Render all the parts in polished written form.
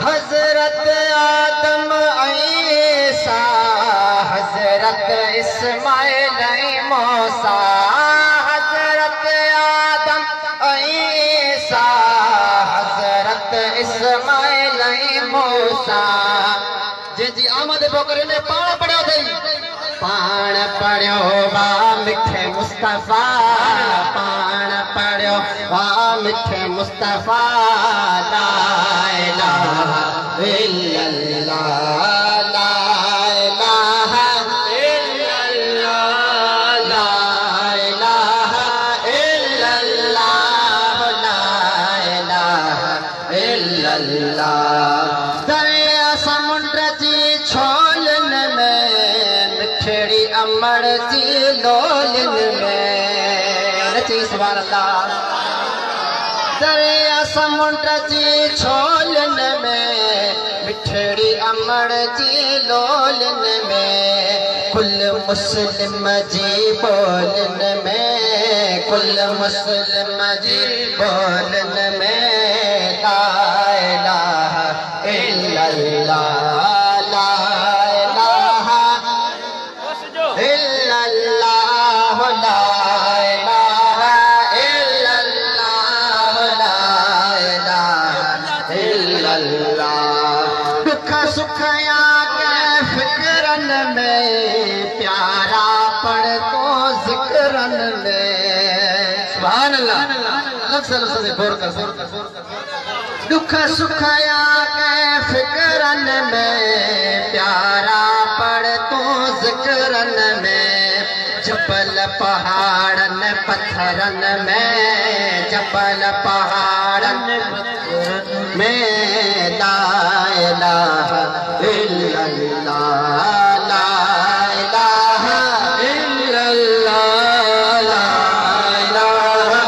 हज़रत आदम ईसा हज़रत इस्माइल मूसा हज़रत आदम ईसा हज़रत इस्माइल मूसा जी आमद बोकरे ने पाण पढ़ियो अथई पाण पढ़ियो वा मिठे मुस्तफ़ा पाण पढ़ियो वा मिठे मुस्तफ़ा ला इलाहा इल्लल्लाह ला इलाहा इल्लल्लाह ला इलाहा इल्लल्लाह ला इलाहा इल्लल्लाह दरिया समुंड जी छोलन में मिठड़ी अमड़ जी लोलन में नची सुभान अल्लाह दरिया समुंड जी छोलन में मिठड़ी अमड़ जी लोलन में कुल मुस्लिम जी बोलन में कुल मुस्लिम जी बोलन में ला इलाहा इल्लल्लाह ला इलाहा इल्लल्लाह ला इलाहा इल्लल्लाह ला इलाहा इल्लल्लाह दुख सुखया के फिक्रन में प्यारा पढ़ को जिक्रन में सुभान अल्लाह अलग से बोर कर दुख सुखया के फिक्रन में प्यारा पढ़ तो जिक्रन में जबल पहाड़न पत्थरन में जबल पहाड़न में ला इलाहा इल्लल्लाह ला इलाहा इल्लल्लाह ला इलाहा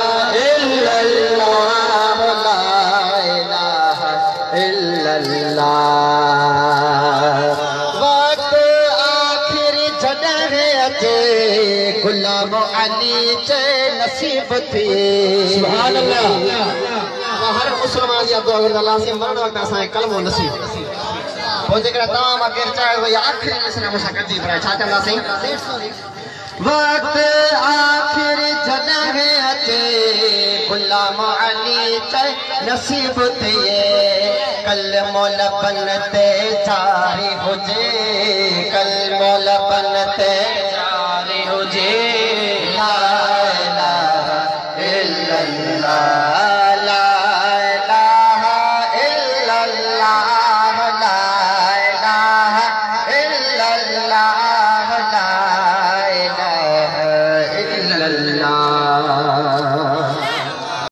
इल्लल्लाह ला इलाहा इल्लल्लाह वक्त आखिर जॾहिं अचे गुलाम अली चे नसीब थी सुभान अल्लाह हर मुसलमान जी दुआ करदा अल्लाह से मरण वक्त असां कलमो नसीब पोइ जेकॾहिं तव्हां मां केरु चाहे भई आख़िरी नसीब मूंसां गॾिजी पर छा चवंदासीं वक्त आखिर जॾहिं अचे गुलाम अली चे नसीब थिए कलमो लबन ते जारी हुजे